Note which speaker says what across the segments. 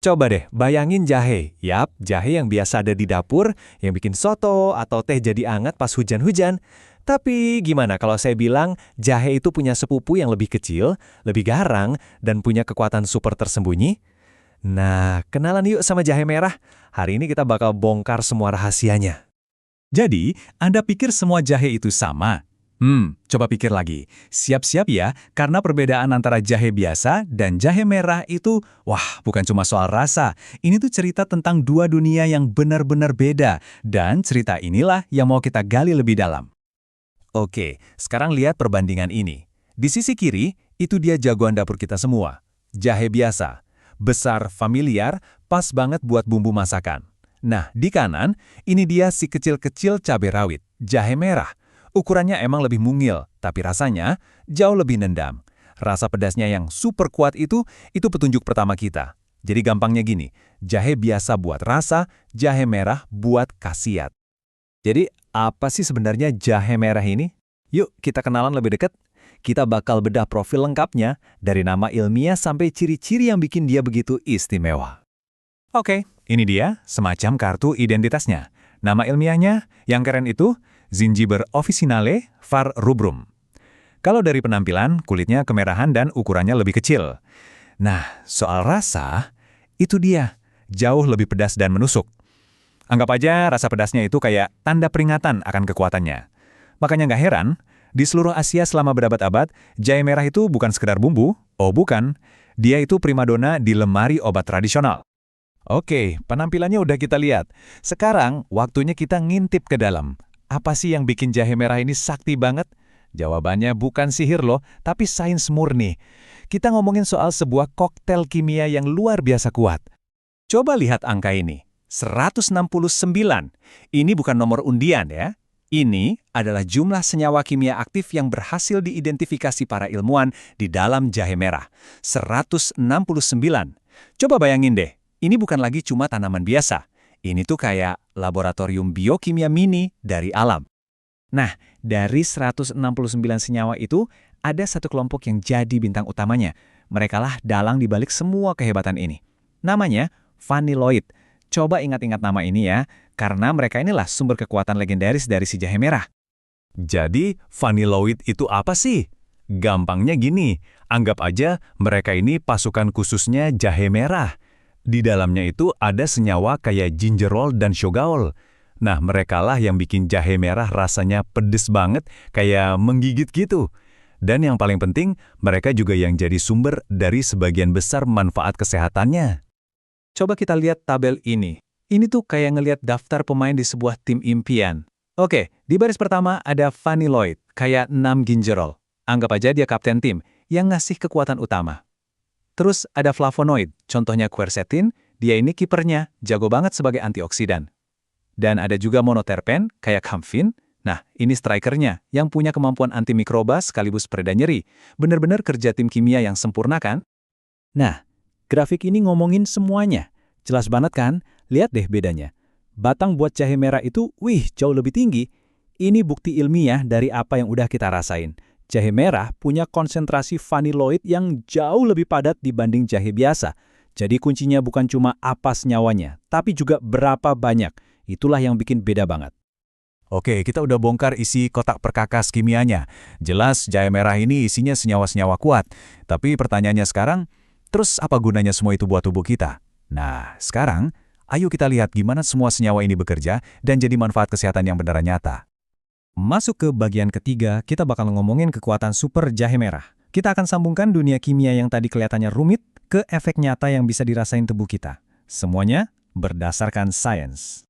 Speaker 1: Coba deh, bayangin jahe. Yap, jahe yang biasa ada di dapur, yang bikin soto atau teh jadi anget pas hujan-hujan. Tapi gimana kalau saya bilang jahe itu punya sepupu yang lebih kecil, lebih garang, dan punya kekuatan super tersembunyi? Nah, kenalan yuk sama jahe merah. Hari ini kita bakal bongkar semua rahasianya.
Speaker 2: Jadi, Anda pikir semua jahe itu sama? Coba pikir lagi. Siap-siap ya, karena perbedaan antara jahe biasa dan jahe merah itu, wah, bukan cuma soal rasa. Ini tuh cerita tentang dua dunia yang benar-benar beda. Dan cerita inilah yang mau kita gali lebih dalam.
Speaker 1: Oke, sekarang lihat perbandingan ini. Di sisi kiri, itu dia jagoan dapur kita semua. Jahe biasa. Besar, familiar, pas banget buat bumbu masakan. Nah, di kanan, ini dia si kecil-kecil cabai rawit, jahe merah. Ukurannya emang lebih mungil, tapi rasanya jauh lebih nendang. Rasa pedasnya yang super kuat itu petunjuk pertama kita. Jadi gampangnya gini, jahe biasa buat rasa, jahe merah buat khasiat. Jadi, apa sih sebenarnya jahe merah ini? Yuk, kita kenalan lebih dekat. Kita bakal bedah profil lengkapnya, dari nama ilmiah sampai ciri-ciri yang bikin dia begitu istimewa.
Speaker 2: Oke, ini dia semacam kartu identitasnya. Nama ilmiahnya, yang keren itu, Zingiber officinale var rubrum. Kalau dari penampilan, kulitnya kemerahan dan ukurannya lebih kecil. Nah, soal rasa, itu dia, jauh lebih pedas dan menusuk. Anggap aja rasa pedasnya itu kayak tanda peringatan akan kekuatannya. Makanya nggak heran, di seluruh Asia selama berabad-abad, jahe merah itu bukan sekedar bumbu. Oh bukan, dia itu primadona di lemari obat tradisional. Oke, penampilannya udah kita lihat. Sekarang, waktunya kita ngintip ke dalam. Apa sih yang bikin jahe merah ini sakti banget? Jawabannya bukan sihir loh, tapi sains murni. Kita ngomongin soal sebuah koktel kimia yang luar biasa kuat. Coba lihat angka ini. 169. Ini bukan nomor undian ya. Ini adalah jumlah senyawa kimia aktif yang berhasil diidentifikasi para ilmuwan di dalam jahe merah. 169. Coba bayangin deh, ini bukan lagi cuma tanaman biasa. Ini tuh kayak laboratorium biokimia mini dari alam. Nah, dari 169 senyawa itu, ada satu kelompok yang jadi bintang utamanya. Merekalah dalang dibalik semua kehebatan ini. Namanya vanilloid. Coba ingat-ingat nama ini ya, karena mereka inilah sumber kekuatan legendaris dari si jahe merah. Jadi, vanilloid itu apa sih? Gampangnya gini, anggap aja mereka ini pasukan khususnya jahe merah. Di dalamnya itu ada senyawa kayak gingerol dan shogaol. Nah, merekalah yang bikin jahe merah rasanya pedes banget, kayak menggigit gitu. Dan yang paling penting, mereka juga yang jadi sumber dari sebagian besar manfaat kesehatannya.
Speaker 1: Coba kita lihat tabel ini. Ini tuh kayak ngelihat daftar pemain di sebuah tim impian. Oke, di baris pertama ada vanilloid, kayak 6 gingerol. Anggap aja dia kapten tim, yang ngasih kekuatan utama. Terus ada flavonoid, contohnya quercetin, dia ini kipernya, jago banget sebagai antioksidan. Dan ada juga monoterpen, kayak camphine. Nah, ini strikernya, yang punya kemampuan antimikroba sekaligus pereda nyeri. Bener-bener kerja tim kimia yang sempurna kan? Nah, grafik ini ngomongin semuanya. Jelas banget kan? Lihat deh bedanya. Batang buat jahe merah itu, jauh lebih tinggi. Ini bukti ilmiah dari apa yang udah kita rasain. Jahe merah punya konsentrasi vanilloid yang jauh lebih padat dibanding jahe biasa. Jadi kuncinya bukan cuma apa senyawanya, tapi juga berapa banyak. Itulah yang bikin beda banget.
Speaker 2: Oke, kita udah bongkar isi kotak perkakas kimianya. Jelas jahe merah ini isinya senyawa-senyawa kuat. Tapi pertanyaannya sekarang, terus apa gunanya semua itu buat tubuh kita? Nah, sekarang, ayo kita lihat gimana semua senyawa ini bekerja dan jadi manfaat kesehatan yang beneran nyata. Masuk ke bagian ketiga, kita bakal ngomongin kekuatan super jahe merah. Kita akan sambungkan dunia kimia yang tadi kelihatannya rumit ke efek nyata yang bisa dirasain tubuh kita. Semuanya berdasarkan sains.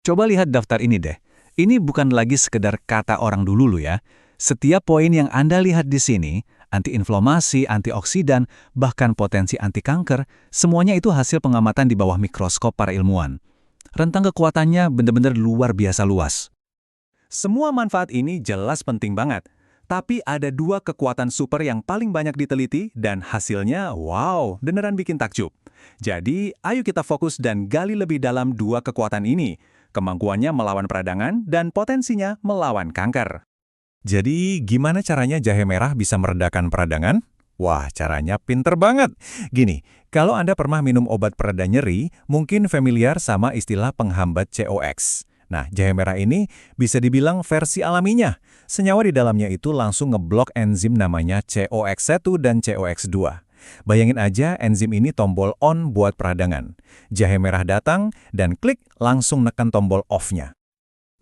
Speaker 2: Coba lihat daftar ini deh. Ini bukan lagi sekedar kata orang dulu loh ya. Setiap poin yang Anda lihat di sini, antiinflamasi, antioksidan, bahkan potensi anti kanker, semuanya itu hasil pengamatan di bawah mikroskop para ilmuwan. Rentang kekuatannya benar-benar luar biasa luas. Semua manfaat ini jelas penting banget. Tapi ada dua kekuatan super yang paling banyak diteliti dan hasilnya, wow, beneran bikin takjub. Jadi, ayo kita fokus dan gali lebih dalam dua kekuatan ini. Kemampuannya melawan peradangan dan potensinya melawan kanker. Jadi, gimana caranya jahe merah bisa meredakan peradangan? Wah, caranya pinter banget. Gini, kalau Anda pernah minum obat pereda nyeri, mungkin familiar sama istilah penghambat COX. Nah, jahe merah ini bisa dibilang versi alaminya. Senyawa di dalamnya itu langsung ngeblok enzim namanya COX1 dan COX2. Bayangin aja enzim ini tombol on buat peradangan. Jahe merah datang dan klik langsung neken tombol off-nya.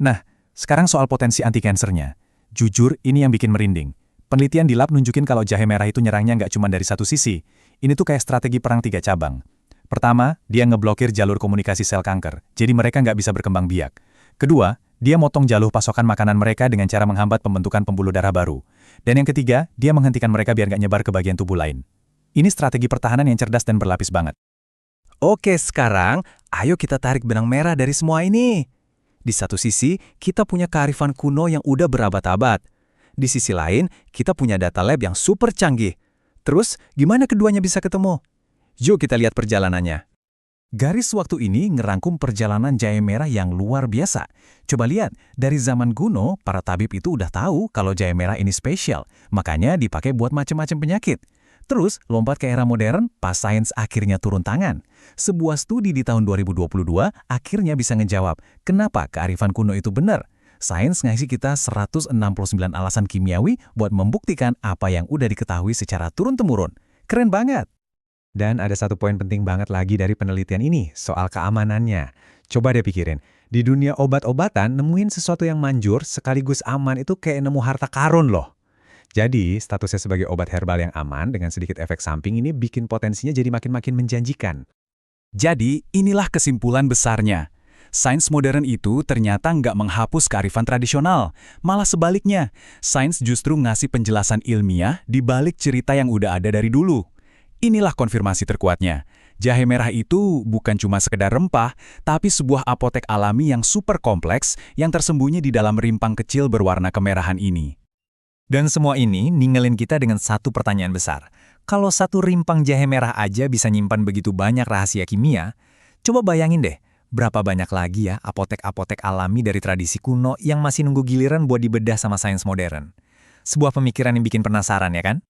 Speaker 1: Nah, sekarang soal potensi anti-cancernya. Jujur, ini yang bikin merinding. Penelitian di lab nunjukin kalau jahe merah itu nyerangnya nggak cuma dari satu sisi. Ini tuh kayak strategi perang 3 cabang. Pertama, dia ngeblokir jalur komunikasi sel kanker, jadi mereka nggak bisa berkembang biak. Kedua, dia motong jalur pasokan makanan mereka dengan cara menghambat pembentukan pembuluh darah baru. Dan yang ketiga, dia menghentikan mereka biar nggak nyebar ke bagian tubuh lain. Ini strategi pertahanan yang cerdas dan berlapis banget. Oke, sekarang ayo kita tarik benang merah dari semua ini. Di satu sisi, kita punya kearifan kuno yang udah berabad-abad. Di sisi lain, kita punya data lab yang super canggih. Terus, gimana keduanya bisa ketemu? Yuk kita lihat perjalanannya. Garis waktu ini ngerangkum perjalanan jahe merah yang luar biasa. Coba lihat, dari zaman kuno, para tabib itu udah tahu kalau jahe merah ini spesial. Makanya dipakai buat macam-macam penyakit. Terus, lompat ke era modern, pas sains akhirnya turun tangan. Sebuah studi di tahun 2022 akhirnya bisa ngejawab, kenapa kearifan kuno itu benar. Sains ngasih kita 169 alasan kimiawi buat membuktikan apa yang udah diketahui secara turun-temurun. Keren banget! Dan ada satu poin penting banget lagi dari penelitian ini, soal keamanannya. Coba deh pikirin, di dunia obat-obatan nemuin sesuatu yang manjur sekaligus aman itu kayak nemu harta karun loh. Jadi, statusnya sebagai obat herbal yang aman dengan sedikit efek samping ini bikin potensinya jadi makin-makin menjanjikan. Jadi, inilah kesimpulan besarnya. Sains modern itu ternyata nggak menghapus kearifan tradisional. Malah sebaliknya, sains justru ngasih penjelasan ilmiah di balik cerita yang udah ada dari dulu. Inilah konfirmasi terkuatnya. Jahe merah itu bukan cuma sekedar rempah, tapi sebuah apotek alami yang super kompleks yang tersembunyi di dalam rimpang kecil berwarna kemerahan ini. Dan semua ini ninggalin kita dengan satu pertanyaan besar. Kalau satu rimpang jahe merah aja bisa nyimpan begitu banyak rahasia kimia, coba bayangin deh, berapa banyak lagi ya apotek-apotek alami dari tradisi kuno yang masih nunggu giliran buat dibedah sama sains modern. Sebuah pemikiran yang bikin penasaran ya kan?